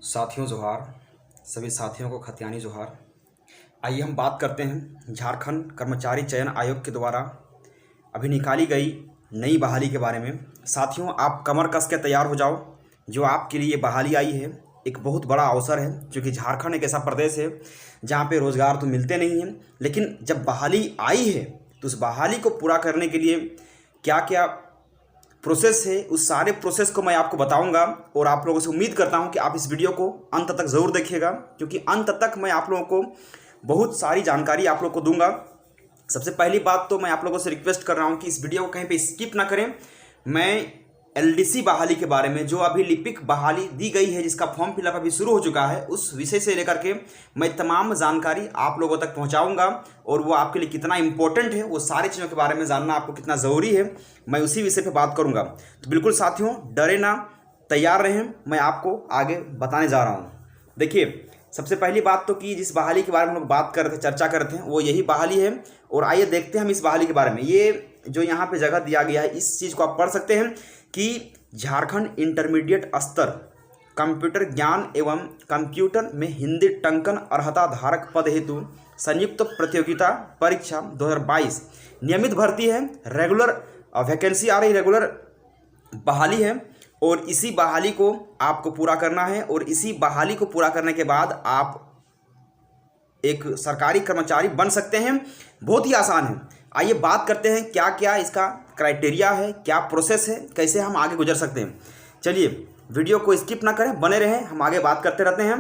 साथियों जोहार। सभी साथियों को खतियानी जोहार। आइए हम बात करते हैं झारखंड कर्मचारी चयन आयोग के द्वारा अभी निकाली गई नई बहाली के बारे में। साथियों, आप कमर कस के तैयार हो जाओ। जो आपके लिए बहाली आई है एक बहुत बड़ा अवसर है, क्योंकि झारखंड एक ऐसा प्रदेश है जहाँ पे रोज़गार तो मिलते नहीं हैं, लेकिन जब बहाली आई है तो उस बहाली को पूरा करने के लिए क्या क्या प्रोसेस है, उस सारे प्रोसेस को मैं आपको बताऊंगा। और आप लोगों से उम्मीद करता हूं कि आप इस वीडियो को अंत तक ज़रूर देखिएगा, क्योंकि अंत तक मैं आप लोगों को बहुत सारी जानकारी आप लोगों को दूंगा। सबसे पहली बात तो मैं आप लोगों से रिक्वेस्ट कर रहा हूं कि इस वीडियो को कहीं पे स्किप ना करें। मैं एलडीसी बहाली के बारे में, जो अभी लिपिक बहाली दी गई है, जिसका फॉर्म फिलअप अभी शुरू हो चुका है, उस विषय से लेकर के मैं तमाम जानकारी आप लोगों तक पहुंचाऊंगा। और वो आपके लिए कितना इंपॉर्टेंट है, वो सारी चीज़ों के बारे में जानना आपको कितना ज़रूरी है, मैं उसी विषय पर बात करूंगा। तो बिल्कुल साथियों, डरे ना, तैयार रहें, मैं आपको आगे बताने जा रहा हूँ। देखिए, सबसे पहली बात तो कि जिस बहाली के बारे में हम लोग बात कर रहे थे, चर्चा कर रहे थे, वो यही बहाली है। और आइए देखते हैं हम इस बहाली के बारे में। ये जो यहाँ पे जगह दिया गया है, इस चीज़ को आप पढ़ सकते हैं कि झारखंड इंटरमीडिएट स्तर कंप्यूटर ज्ञान एवं कंप्यूटर में हिंदी टंकन अर्हता धारक पद हेतु संयुक्त प्रतियोगिता परीक्षा 2022 नियमित भर्ती है। रेगुलर वैकेंसी आ रही, रेगुलर बहाली है। और इसी बहाली को आपको पूरा करना है, और इसी बहाली को पूरा करने के बाद आप एक सरकारी कर्मचारी बन सकते हैं। बहुत ही आसान है। आइए बात करते हैं क्या क्या इसका क्राइटेरिया है, क्या प्रोसेस है, कैसे हम आगे गुजर सकते हैं। चलिए वीडियो को स्किप ना करें, बने रहें, हम आगे बात करते रहते हैं।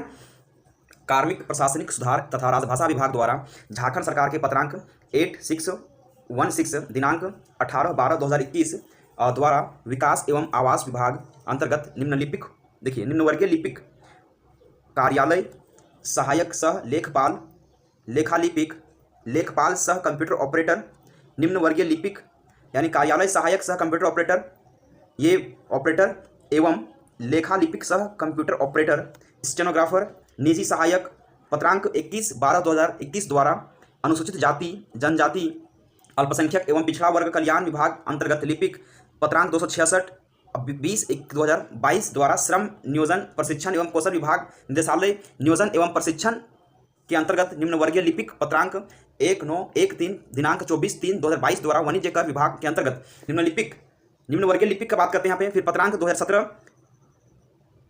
कार्मिक प्रशासनिक सुधार तथा राजभाषा विभाग द्वारा झारखंड सरकार के पत्रांक 8616 दिनांक 18/12/2021 द्वारा विकास एवं आवास विभाग अंतर्गत निम्नलिपिक, देखिए, निम्नवर्गीय लिपिक कार्यालय सहायक सह लेखपाल, लेखालिपिक, लेखपाल सह कंप्यूटर ऑपरेटर, निम्नवर्गीय लिपिक यानी कार्यालय सहायक सह कंप्यूटर ऑपरेटर, ये ऑपरेटर एवं लेखालिपिक सह कंप्यूटर ऑपरेटर, स्टेनोग्राफर, निजी सहायक पत्रांक 21/12/2021 द्वारा अनुसूचित जाति जनजाति अल्पसंख्यक एवं पिछड़ा वर्ग कल्याण विभाग अंतर्गत लिपिक पत्रांक 266 20/2022 द्वारा श्रम नियोजन प्रशिक्षण एवं कौशल विभाग निदेशालय नियोजन एवं प्रशिक्षण के अंतर्गत निम्नवर्गीय लिपिक पत्रांक 1913 दिनांक 24/3/2022 द्वारा वाणिज्य कर विभाग के अंतर्गत निम्नवर्गीय लिपिक का बात करते हैं यहाँ पे। फिर पत्रांक 2017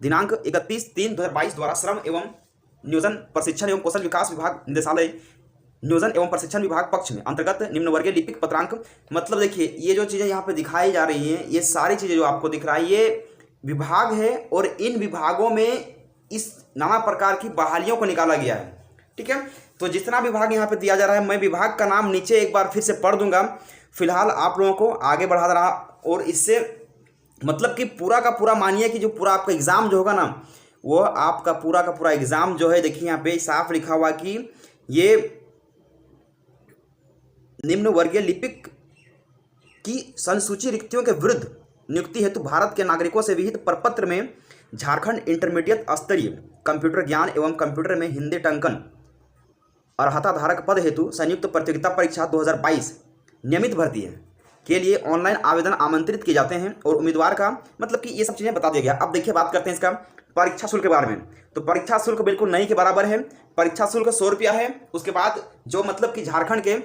दिनांक 31/3/2022 द्वारा श्रम एवं नियोजन प्रशिक्षण एवं कौशल विकास विभाग निदेशालय नियोजन एवं प्रशिक्षण विभाग पक्ष में अंतर्गत निम्नवर्गीय लिपिक पत्रांक। मतलब देखिए, ये जो चीज़ें यहाँ पे दिखाई जा रही हैं, ये सारी चीज़ें जो आपको दिख रहा है, ये विभाग है, और इन विभागों में इस नाना प्रकार की बहालियों को निकाला गया है। ठीक है, तो जितना विभाग यहाँ पे दिया जा रहा है, मैं विभाग का नाम नीचे एक बार फिर से पढ़ दूंगा। फिलहाल आप लोगों को आगे बढ़ा रहा, और इससे मतलब कि पूरा का पूरा मानिए कि जो पूरा आपका एग्ज़ाम जो होगा ना, वो आपका पूरा का पूरा एग्ज़ाम जो है, देखिए यहाँ पे साफ लिखा हुआ कि ये निम्न वर्गीय लिपिक की संसूची रिक्तियों के विरुद्ध नियुक्ति हेतु भारत के नागरिकों से विहित प्रपत्र में झारखंड इंटरमीडिएट स्तरीय कंप्यूटर ज्ञान एवं कंप्यूटर में हिंदी टंकन अर्हता धारक पद हेतु संयुक्त प्रतियोगिता परीक्षा 2022 नियमित भर्ती है के लिए ऑनलाइन आवेदन आमंत्रित किए जाते हैं। और उम्मीदवार का मतलब कि ये सब चीज़ें बता दिया गया। अब देखिए, बात करते हैं इसका परीक्षा शुल्क के बारे में। तो परीक्षा शुल्क बिल्कुल नहीं के बराबर है। परीक्षा शुल्क 100 रुपया है। उसके बाद जो मतलब कि झारखंड के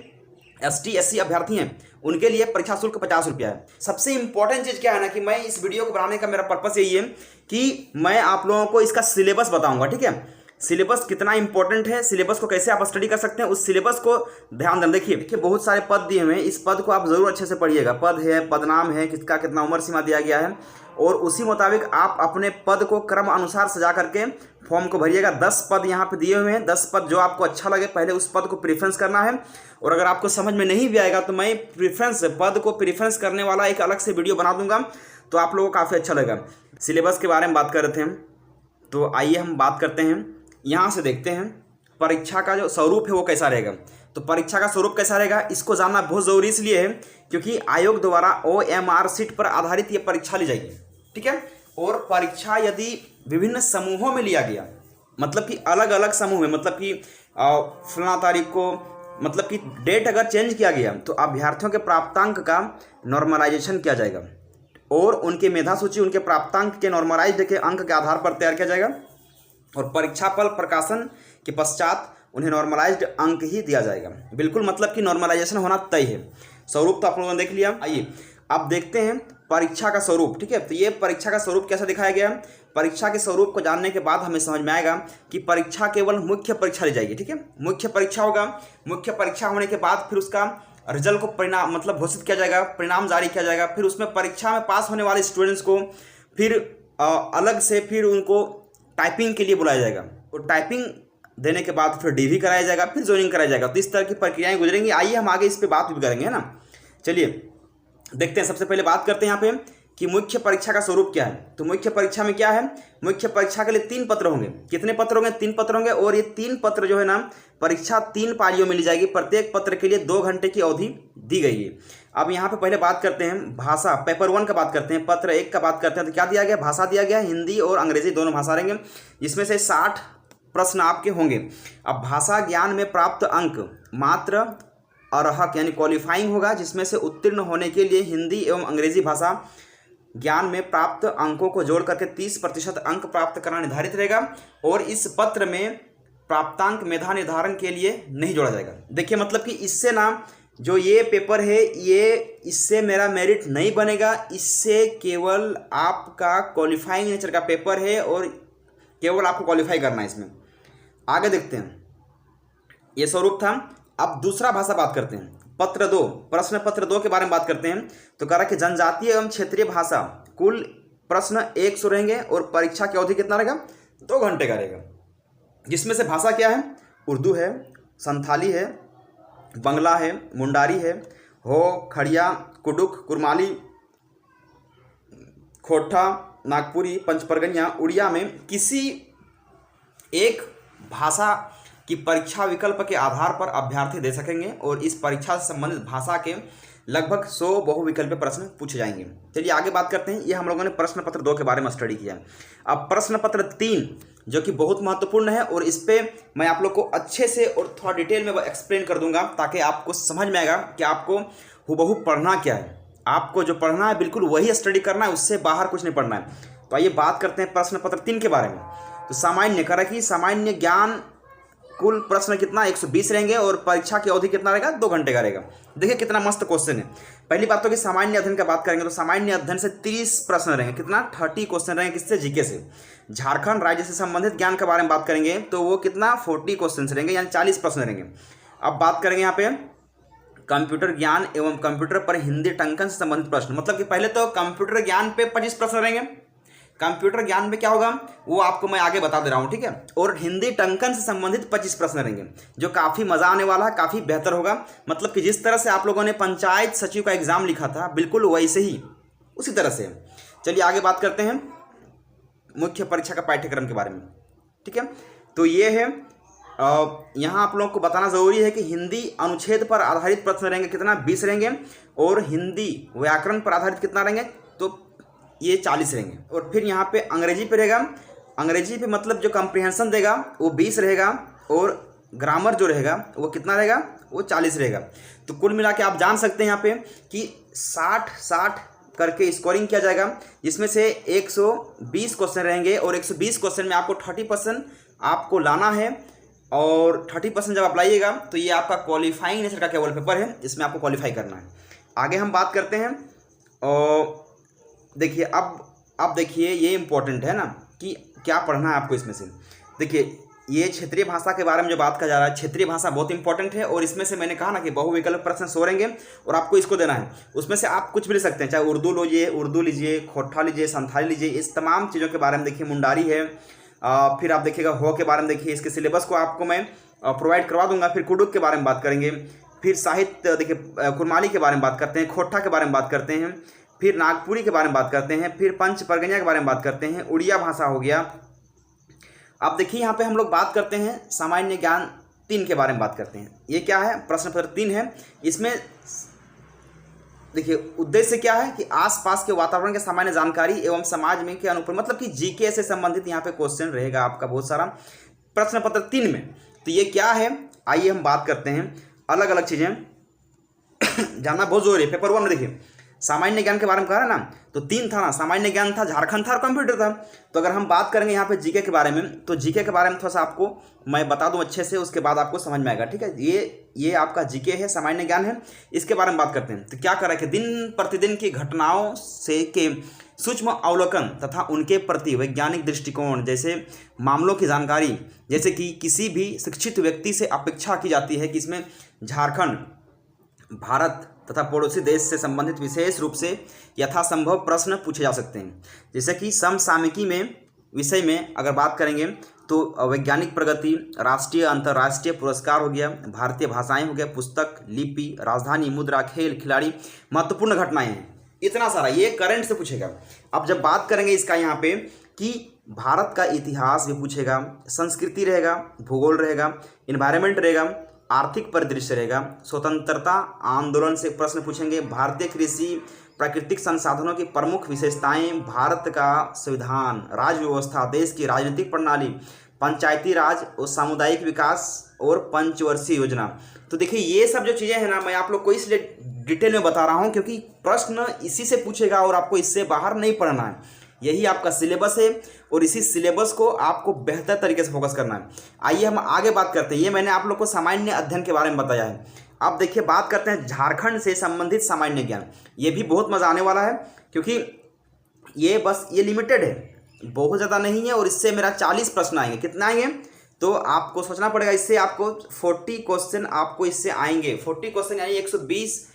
ST SC अभ्यर्थी हैं, उनके लिए परीक्षा शुल्क 50 रुपया है। सबसे इंपॉर्टेंट चीज़ क्या है ना, कि मैं इस वीडियो को बनाने का मेरा पर्पस यही है कि मैं आप लोगों को इसका सिलेबस बताऊंगा। ठीक है, सिलेबस कितना इंपॉर्टेंट है, सिलेबस को कैसे आप स्टडी कर सकते हैं, उस सिलेबस को ध्यान दें। देखिए बहुत सारे पद दिए हुए हैं, इस पद को आप जरूर अच्छे से पढ़िएगा। पद है, पदनाम है, किसका कितना उम्र सीमा दिया गया है, और उसी मुताबिक आप अपने पद को क्रम अनुसार सजा करके फॉर्म को भरिएगा। 10 पद यहाँ पे दिए हुए हैं। 10 पद जो आपको अच्छा लगे, पहले उस पद को प्रेफरेंस करना है। और अगर आपको समझ में नहीं भी आएगा तो मैं पद को प्रेफरेंस करने वाला एक अलग से वीडियो बना दूंगा, तो आप लोगों को काफ़ी अच्छा लगेगा। सिलेबस के बारे में बात कर रहे थे हम, तो आइए हम बात करते हैं। यहाँ से देखते हैं परीक्षा का जो स्वरूप है वो कैसा रहेगा। तो परीक्षा का स्वरूप कैसा रहेगा, इसको जानना बहुत ज़रूरी इसलिए है क्योंकि आयोग द्वारा OMR सीट पर आधारित ये परीक्षा ली जाएगी। ठीक है, और परीक्षा यदि विभिन्न समूहों में लिया गया, मतलब कि अलग अलग समूह में, मतलब कि फलाना तारीख को, मतलब कि डेट अगर चेंज किया गया, तो अभ्यर्थियों के प्राप्तांक का नॉर्मलाइजेशन किया जाएगा, और उनके मेधा सूची उनके प्राप्तांक के नॉर्मलाइज्ड के अंक के आधार पर तैयार किया जाएगा। और परीक्षा फल प्रकाशन के पश्चात उन्हें नॉर्मलाइज्ड अंक ही दिया जाएगा। बिल्कुल, मतलब कि नॉर्मलाइजेशन होना तय है। स्वरूप तो आप लोगों ने देख लिया। आइए अब देखते हैं परीक्षा का स्वरूप। ठीक है, तो ये परीक्षा का स्वरूप कैसा दिखाया गया है। परीक्षा के स्वरूप को जानने के बाद हमें समझ में आएगा कि परीक्षा केवल मुख्य परीक्षा ली जाएगी। ठीक है, मुख्य परीक्षा होगा। मुख्य परीक्षा होने के बाद फिर उसका रिजल्ट को परिणाम मतलब घोषित किया जाएगा, परिणाम जारी किया जाएगा। फिर उसमें परीक्षा में पास होने वाले स्टूडेंट्स को फिर अलग से फिर उनको टाइपिंग के लिए बुलाया जाएगा और टाइपिंग देने के बाद फिर डीवी कराया जाएगा, फिर ज्वाइनिंग कराया जाएगा। तो इस तरह की प्रक्रियाएं गुजरेंगी। आइए हम आगे इस पर बात भी करेंगे, है ना। चलिए देखते हैं। सबसे पहले बात करते हैं यहाँ पे कि मुख्य परीक्षा का स्वरूप क्या है। तो मुख्य परीक्षा में क्या है, मुख्य परीक्षा के लिए 3 पत्र होंगे। कितने पत्र होंगे? 3 पत्र होंगे। और ये 3 पत्र जो है ना, परीक्षा 3 पालियों में ली जाएगी। प्रत्येक पत्र के लिए 2 घंटे की अवधि दी गई है। अब यहाँ पे पहले बात करते हैं भाषा, पेपर 1 का बात करते हैं, पत्र 1 का बात करते हैं। तो क्या दिया गया? भाषा दिया गया, हिंदी और अंग्रेजी दोनों भाषा रहेंगे, जिसमें से 60 प्रश्न आपके होंगे। अब भाषा ज्ञान में प्राप्त अंक मात्र अर्हक यानी क्वालिफाइंग होगा, जिसमें से उत्तीर्ण होने के लिए हिंदी एवं अंग्रेजी भाषा ज्ञान में प्राप्त अंकों को जोड़ करके 30% अंक प्राप्त करना निर्धारित रहेगा। और इस पत्र में प्राप्तांक मेधा निर्धारण के लिए नहीं जोड़ा जाएगा। देखिए, मतलब कि इससे ना जो ये पेपर है, ये इससे मेरा मेरिट नहीं बनेगा। इससे केवल आपका क्वालिफाइंग नेचर का पेपर है और केवल आपको क्वालिफाई करना है इसमें। आगे देखते हैं, ये स्वरूप था। अब दूसरा भाषा बात करते हैं, पत्र 2, प्रश्न पत्र 2 के बारे में बात करते हैं। तो कह रहा कि जनजातीय एवं क्षेत्रीय भाषा कुल प्रश्न 100 रहेंगे और परीक्षा की अवधि कितना रहेगा? 2 घंटे का रहेगा। जिसमें से भाषा क्या है? उर्दू है, संथाली है, बंगला है, मुंडारी है, हो, खड़िया, कुडुख, कुरमाली, खोटा, नागपुरी, पंचपरगनिया। उड़िया में किसी एक भाषा की परीक्षा विकल्प के आधार पर अभ्यर्थी दे सकेंगे और इस परीक्षा से संबंधित भाषा के लगभग 100 बहुविकल्पीय प्रश्न पूछे जाएंगे। चलिए आगे बात करते हैं। ये हम लोगों ने प्रश्न पत्र 2 के बारे में स्टडी किया। अब प्रश्न पत्र 3 जो कि बहुत महत्वपूर्ण है और इस पर मैं आप लोग को अच्छे से और थोड़ा डिटेल में एक्सप्लेन कर दूंगा, ताकि आपको समझ में आएगा कि आपको हुबहू पढ़ना क्या है। आपको जो पढ़ना है बिल्कुल वही स्टडी करना है, उससे बाहर कुछ नहीं पढ़ना है। तो आइए बात करते हैं प्रश्न पत्र 3 के बारे में। तो सामान्य कह रहा कि सामान्य ज्ञान कुल प्रश्न कितना? 120 रहेंगे और परीक्षा की अवधि कितना रहेगा? 2 घंटे का रहेगा। देखिए कितना मस्त क्वेश्चन है। पहली बात तो कि सामान्य अध्ययन का बात करेंगे तो सामान्य अध्ययन से 30 प्रश्न रहेंगे। कितना? 30 क्वेश्चन रहेंगे। किससे? जीके से। झारखंड राज्य से संबंधित ज्ञान के बारे में बात करेंगे तो वो कितना? 40 क्वेश्चन रहेंगे, यानी 40 प्रश्न रहेंगे। अब बात करेंगे यहाँ पे कंप्यूटर ज्ञान एवं कंप्यूटर पर हिंदी टंकन से संबंधित प्रश्न। मतलब कि पहले तो कंप्यूटर ज्ञान पे 25 प्रश्न रहेंगे। कंप्यूटर ज्ञान में क्या होगा वो आपको मैं आगे बता दे रहा हूँ, ठीक है। और हिंदी टंकन से संबंधित 25 प्रश्न रहेंगे, जो काफ़ी मज़ा आने वाला है, काफ़ी बेहतर होगा। मतलब कि जिस तरह से आप लोगों ने पंचायत सचिव का एग्ज़ाम लिखा था, बिल्कुल वैसे ही उसी तरह से। चलिए आगे बात करते हैं मुख्य परीक्षा का पाठ्यक्रम के बारे में, ठीक है। तो ये है, यहाँ आप लोगों को बताना ज़रूरी है कि हिंदी अनुच्छेद पर आधारित प्रश्न रहेंगे, कितना? 20 रहेंगे। और हिंदी व्याकरण पर आधारित कितना रहेंगे? तो ये 40 रहेंगे। और फिर यहाँ पे अंग्रेजी पे रहेगा। अंग्रेजी पे मतलब जो कम्प्रिहेंशन देगा वो 20 रहेगा और ग्रामर जो रहेगा वो कितना रहेगा? वो 40 रहेगा। तो कुल मिला के आप जान सकते हैं यहाँ पे कि 60-60 करके स्कोरिंग किया जाएगा, जिसमें से 120 क्वेश्चन रहेंगे और 120 क्वेश्चन में आपको 30% आपको लाना है। और 30% जब आप लाइएगा तो ये आपका क्वालिफाइंग नेचर का केवल पेपर है, जिसमें आपको क्वालिफाई करना है। आगे हम बात करते हैं और देखिए अब देखिए ये इम्पोर्टेंट है ना कि क्या पढ़ना है आपको इसमें से। देखिए ये क्षेत्रीय भाषा के बारे में जो बात किया जा रहा है, क्षेत्रीय भाषा बहुत इंपॉर्टेंट है। और इसमें से मैंने कहा ना कि बहुविकल्प प्रश्न 100 रहेंगे और आपको इसको देना है। उसमें से आप कुछ भी ले सकते हैं, चाहे उर्दू लीजिए, खोटा लीजिए, संथाली लीजिए। इस तमाम चीज़ों के बारे में देखिए, मुंडारी है। फिर आप देखिएगा हो के बारे में देखिए, इसके सिलेबस को आपको मैं प्रोवाइड करवा दूंगा। फिर कुडुक के बारे में बात करेंगे। फिर साहित्य देखिए, कुरमाली के बारे में बात करते हैं, खोटा के बारे में बात करते हैं, फिर नागपुरी के बारे में बात करते हैं, फिर पंच परगनिया के बारे में बात करते हैं, उड़िया भाषा हो गया। अब देखिए यहाँ पे हम लोग बात करते हैं सामान्य ज्ञान 3 के बारे में बात करते हैं। ये क्या है? प्रश्न पत्र 3 है। इसमें देखिए उद्देश्य क्या है कि आसपास के वातावरण के सामान्य जानकारी एवं समाज में के अनुरूप, मतलब कि जीके से संबंधित यहाँ पे क्वेश्चन रहेगा आपका बहुत सारा प्रश्न पत्र 3 में। तो ये क्या है, आइए हम बात करते हैं। अलग अलग चीज़ें जानना बहुत जरूरी है। पेपर 1 में देखिए सामान्य ज्ञान के बारे में कह रहा है ना, तो 3 था ना, सामान्य ज्ञान था, झारखंड था और कंप्यूटर था। तो अगर हम बात करेंगे यहाँ पे जीके के बारे में, तो जीके के बारे में थोड़ा सा आपको मैं बता दूं अच्छे से, उसके बाद आपको समझ में आएगा। ठीक है, ये आपका जीके है, सामान्य ज्ञान है, इसके बारे में बात करते हैं। तो क्या कर रहा है कि दिन प्रतिदिन की घटनाओं से के सूक्ष्म अवलोकन तथा उनके प्रति वैज्ञानिक दृष्टिकोण जैसे मामलों की जानकारी, जैसे कि किसी भी शिक्षित व्यक्ति से अपेक्षा की जाती है कि इसमें झारखंड, भारत तथा पड़ोसी देश से संबंधित विशेष रूप से यथासंभव प्रश्न पूछे जा सकते हैं। जैसे कि समसामयिकी में विषय में अगर बात करेंगे तो वैज्ञानिक प्रगति, राष्ट्रीय अंतर्राष्ट्रीय पुरस्कार हो गया, भारतीय भाषाएं हो गया, पुस्तक, लिपि, राजधानी, मुद्रा, खेल, खिलाड़ी, महत्वपूर्ण घटनाएं हैं, इतना सारा ये करंट से पूछेगा। अब जब बात करेंगे इसका यहाँ पे कि भारत का इतिहास भी पूछेगा, संस्कृति रहेगा, भूगोल रहेगा, इन्वायरमेंट रहेगा, आर्थिक परिदृश्य रहेगा, स्वतंत्रता आंदोलन से प्रश्न पूछेंगे, भारतीय कृषि, प्राकृतिक संसाधनों की प्रमुख विशेषताएं, भारत का संविधान, राज्य व्यवस्था, देश की राजनीतिक प्रणाली, पंचायती राज और सामुदायिक विकास और पंचवर्षीय योजना। तो देखिए ये सब जो चीज़ें हैं ना, मैं आप लोग को इसलिए डिटेल में बता रहा हूँ क्योंकि प्रश्न इसी से पूछेगा और आपको इससे बाहर नहीं पढ़ना है। यही आपका सिलेबस है और इसी सिलेबस को आपको बेहतर तरीके से फोकस करना है। आइए हम आगे बात करते हैं। ये मैंने आप लोग को सामान्य अध्ययन के बारे में बताया है। अब देखिए बात करते हैं झारखंड से संबंधित सामान्य ज्ञान। ये भी बहुत मज़ा आने वाला है क्योंकि ये लिमिटेड है, बहुत ज़्यादा नहीं है और इससे मेरा 40 प्रश्न आएंगे। कितना आएंगे तो आपको सोचना पड़ेगा। इससे आपको 40 क्वेश्चन आपको इससे आएंगे। 40 क्वेश्चन यानी 120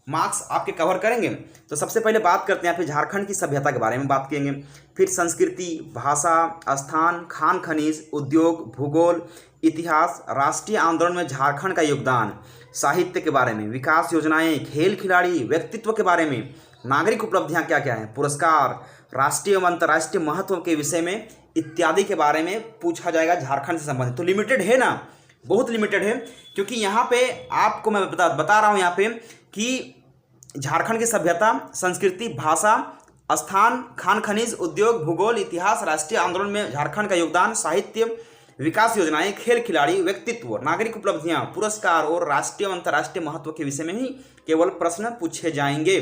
मार्क्स आपके कवर करेंगे। तो सबसे पहले बात करते हैं, फिर झारखंड की सभ्यता के बारे में बात करेंगे, फिर संस्कृति, भाषा, स्थान, खान खनिज, उद्योग, भूगोल, इतिहास, राष्ट्रीय आंदोलन में झारखंड का योगदान, साहित्य के बारे में, विकास योजनाएं, खेल खिलाड़ी, व्यक्तित्व के बारे में, नागरिक उपलब्धियां क्या क्या हैं, पुरस्कार, राष्ट्रीय एवं अंतर्राष्ट्रीय महत्व के विषय में इत्यादि के बारे में पूछा जाएगा झारखंड से संबंधित। तो लिमिटेड है ना, बहुत लिमिटेड है क्योंकि यहाँ पे आपको मैं बता रहा हूँ यहाँ पे कि झारखंड की सभ्यता, संस्कृति, भाषा, स्थान, खान खनिज, उद्योग, भूगोल, इतिहास, राष्ट्रीय आंदोलन में झारखंड का योगदान, साहित्य, विकास योजनाएं, खेल खिलाड़ी, व्यक्तित्व, नागरिक उपलब्धियां, पुरस्कार और राष्ट्रीय और अंतर्राष्ट्रीय महत्व के विषय में ही केवल प्रश्न पूछे जाएंगे।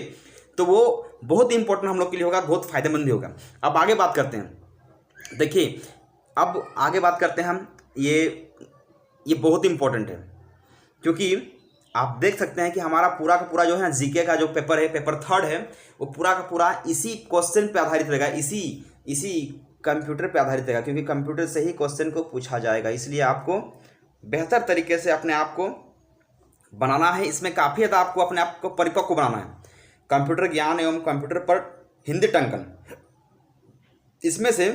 तो वो बहुत इंपॉर्टेंट हम लोग के लिए होगा, बहुत फायदेमंद भी होगा। अब आगे बात करते हैं। देखिए अब आगे बात करते हैं हम, ये बहुत इंपॉर्टेंट है क्योंकि आप देख सकते हैं कि हमारा पूरा का पूरा जो है जीके का जो पेपर है, पेपर 3 है, वो पूरा का पूरा इसी क्वेश्चन पे आधारित रहेगा, इसी कंप्यूटर पे आधारित रहेगा क्योंकि कंप्यूटर से ही क्वेश्चन को पूछा जाएगा। इसलिए आपको बेहतर तरीके से अपने आप को बनाना है। इसमें काफ़ी ज़्यादा आपको अपने आप को परिपक्व बनाना है। कंप्यूटर ज्ञान एवं कंप्यूटर पर हिंदी टंकन, इसमें से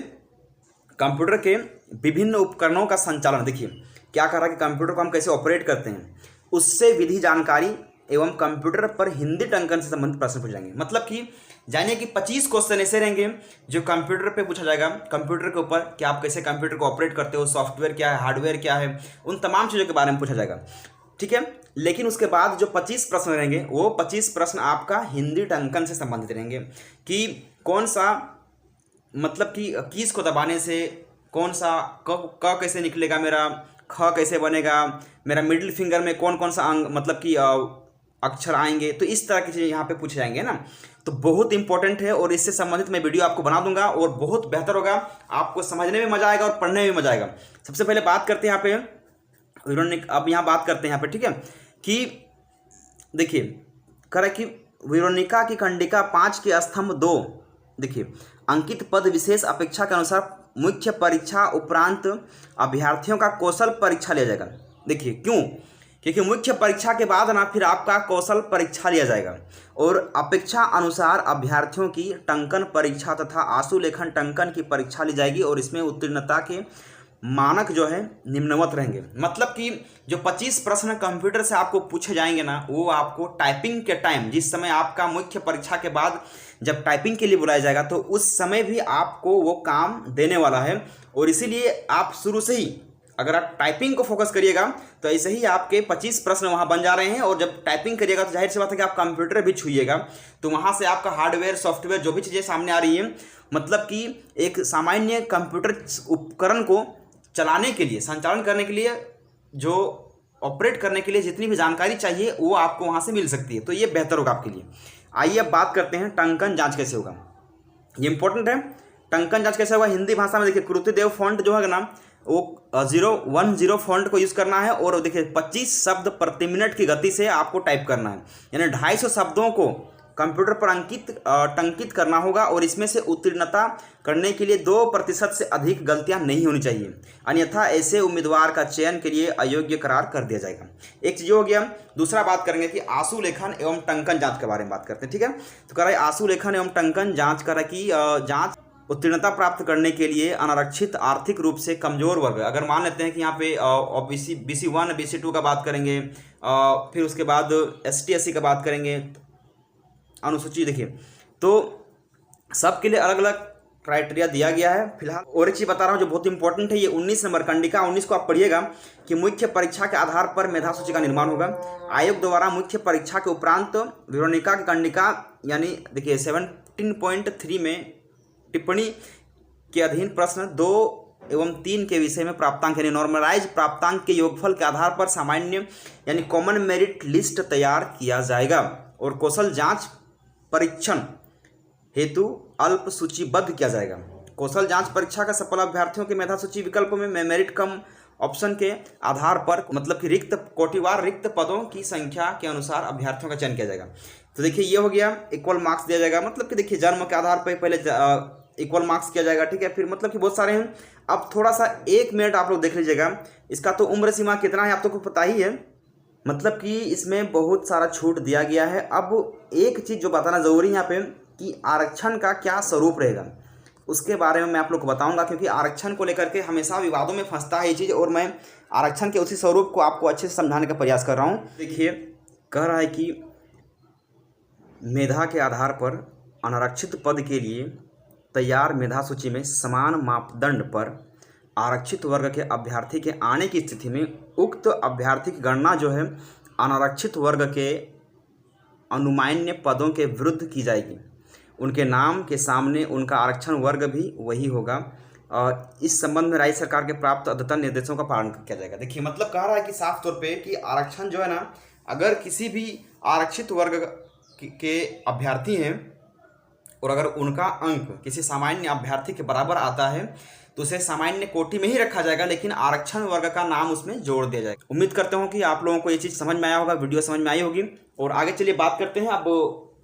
कंप्यूटर के विभिन्न उपकरणों का संचालन, देखिए क्या कर रहा है कि कंप्यूटर को हम कैसे ऑपरेट करते हैं, उससे विधि जानकारी एवं कंप्यूटर पर हिंदी टंकन से संबंधित प्रश्न पूछ जाएंगे। मतलब कि जानिए कि 25 क्वेश्चन ऐसे रहेंगे जो कंप्यूटर पे पूछा जाएगा, कंप्यूटर के ऊपर कि आप कैसे कंप्यूटर को ऑपरेट करते हो, सॉफ्टवेयर क्या है, हार्डवेयर क्या है, उन तमाम चीज़ों के बारे में पूछा जाएगा। ठीक है, लेकिन उसके बाद जो 25 प्रश्न रहेंगे वो 25 प्रश्न आपका हिंदी टंकन से संबंधित रहेंगे कि कौन सा, मतलब कि कीज को दबाने से कौन सा क कैसे निकलेगा मेरा, ख कैसे बनेगा, मेरा मिडिल फिंगर में कौन कौन सा अंग मतलब कि अक्षर आएंगे। तो इस तरह की चीज़ें यहाँ पे पूछे जाएंगे ना। तो बहुत इंपॉर्टेंट है और इससे संबंधित मैं वीडियो आपको बना दूंगा और बहुत बेहतर होगा, आपको समझने में मजा आएगा और पढ़ने में मजा आएगा। सबसे पहले बात करते हैं यहाँ पे अब यहाँ बात करते हैं यहाँ पे, ठीक है, कि देखिए करें कि वेरोनिका की खंडिका 5 के स्तंभ 2, देखिए अंकित पद विशेष अपेक्षा के अनुसार मुख्य परीक्षा उपरांत अभ्यर्थियों का कौशल परीक्षा लिया जाएगा। देखिए क्यों, क्योंकि मुख्य परीक्षा के बाद ना फिर आपका कौशल परीक्षा लिया जाएगा और अपेक्षा अनुसार अभ्यर्थियों की टंकन परीक्षा तथा आशुलेखन टंकन की परीक्षा ली जाएगी और इसमें उत्तीर्णता के मानक जो है निम्नवत रहेंगे। मतलब कि जो 25 प्रश्न कंप्यूटर से आपको पूछे जाएंगे ना, वो आपको टाइपिंग के टाइम, जिस समय आपका मुख्य परीक्षा के बाद जब टाइपिंग के लिए बुलाया जाएगा तो उस समय भी आपको वो काम देने वाला है। और इसीलिए आप शुरू से ही अगर आप टाइपिंग को फोकस करिएगा तो ऐसे ही आपके 25 प्रश्न वहाँ बन जा रहे हैं। और जब टाइपिंग करिएगा तो जाहिर सी बात है कि आप कंप्यूटर भी छूइएगा तो वहाँ से आपका हार्डवेयर सॉफ्टवेयर जो भी चीज़ें सामने आ रही हैं, मतलब कि एक सामान्य कंप्यूटर उपकरण को चलाने के लिए, संचालन करने के लिए, जो ऑपरेट करने के लिए जितनी भी जानकारी चाहिए वो आपको वहाँ से मिल सकती है। तो ये बेहतर होगा आपके लिए। आइए अब बात करते हैं टंकन जांच कैसे होगा। ये इंपॉर्टेंट है। टंकन जांच कैसे होगा हिंदी भाषा में, देखिए कृतिदेव फॉन्ट जो है ना वो 010 फॉन्ट को यूज़ करना है और देखिए 25 शब्द प्रति मिनट की गति से आपको टाइप करना है, यानी 250 शब्दों को कंप्यूटर पर टंकित करना होगा और इसमें से उत्तीर्णता करने के लिए 2% से अधिक गलतियां नहीं होनी चाहिए, अन्यथा ऐसे उम्मीदवार का चयन के लिए अयोग्य करार कर दिया जाएगा। एक चीज़ हो गया। दूसरा बात करेंगे कि आंसू लेखन एवं टंकन जांच के बारे में बात करते हैं, ठीक है। तो कह रहा है आंसू लेखन एवं टंकन जांच कर की जांच उत्तीर्णता प्राप्त करने के लिए अनारक्षित आर्थिक रूप से कमजोर वर्ग, अगर मान लेते हैं कि यहाँ पे BC1 BC2 का बात करेंगे, फिर उसके बाद ST SC का बात करेंगे, अनुसूची, देखिए तो सबके लिए अलग अलग क्राइटेरिया दिया गया है फिलहाल। और एक चीज़ बता रहा हूँ जो बहुत इंपॉर्टेंट है, ये 19 नंबर कंडिका 19 को आप पढ़िएगा कि मुख्य परीक्षा के आधार पर मेधा सूची का निर्माण होगा। आयोग द्वारा मुख्य परीक्षा के उपरांत विवरणिका की कंडिका यानी देखिए 17.3 में टिप्पणी के अधीन प्रश्न 2 एवं 3 के विषय में प्राप्तांक यानी नॉर्मलाइज प्राप्तांक के योगफल के आधार पर सामान्य यानी कॉमन मेरिट लिस्ट तैयार किया जाएगा और कौशल जांच परीक्षण हेतु अल्प सूचीबद्ध किया जाएगा। कौशल जांच परीक्षा का सफल अभ्यर्थियों के मेधा सूची विकल्प में मेरिट कम ऑप्शन के आधार पर मतलब कि कोटिवार रिक्त पदों की संख्या के अनुसार अभ्यर्थियों का चयन किया जाएगा। तो देखिए ये हो गया, इक्वल मार्क्स दिया जाएगा, मतलब कि देखिए जन्म के आधार पर पहले इक्वल मार्क्स किया जाएगा, ठीक है। फिर मतलब कि बहुत सारे हैं। अब थोड़ा सा 1 मिनट आप लोग देख लीजिएगा, इसका तो उम्र सीमा कितना है आप तो को पता ही है, मतलब कि इसमें बहुत सारा छूट दिया गया है। अब एक चीज़ जो बताना ज़रूरी है यहाँ पे कि आरक्षण का क्या स्वरूप रहेगा उसके बारे में मैं आप लोग को बताऊंगा, क्योंकि आरक्षण को लेकर के हमेशा विवादों में फंसता है ये चीज़, और मैं आरक्षण के उसी स्वरूप को आपको अच्छे से समझाने का प्रयास कर रहा हूँ। देखिए कह रहा है कि मेधा के आधार पर अनारक्षित पद के लिए तैयार मेधा सूची में समान मापदंड पर आरक्षित वर्ग के अभ्यर्थी के आने की स्थिति में उक्त अभ्यर्थी की गणना जो है अनारक्षित वर्ग के अनुमान्य पदों के विरुद्ध की जाएगी। उनके नाम के सामने उनका आरक्षण वर्ग भी वही होगा और इस संबंध में राज्य सरकार के प्राप्त अद्यतन निर्देशों का पालन किया जाएगा। देखिए मतलब कह रहा है कि साफ तौर पे कि आरक्षण जो है ना, अगर किसी भी आरक्षित वर्ग के अभ्यर्थी हैं और अगर उनका अंक किसी सामान्य अभ्यर्थी के बराबर आता है तो उसे सामान्य कोटि में ही रखा जाएगा, लेकिन आरक्षण वर्ग का नाम उसमें जोड़ दिया जाएगा। उम्मीद करता हूं कि आप लोगों को ये चीज़ समझ में आया होगा, वीडियो समझ में आई होगी। और आगे चलिए बात करते हैं। अब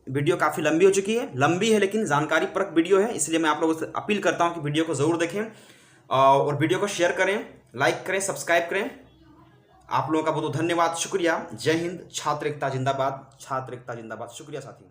वीडियो काफ़ी लंबी हो चुकी है, लंबी है लेकिन जानकारी परक वीडियो है, इसलिए मैं आप लोगों से अपील करता हूँ कि वीडियो को ज़रूर देखें और वीडियो को शेयर करें, लाइक करें, सब्सक्राइब करें। आप लोगों का बहुत बहुत धन्यवाद, शुक्रिया। जय हिंद। छात्र एकता जिंदाबाद, छात्र एकता जिंदाबाद। शुक्रिया साथियों।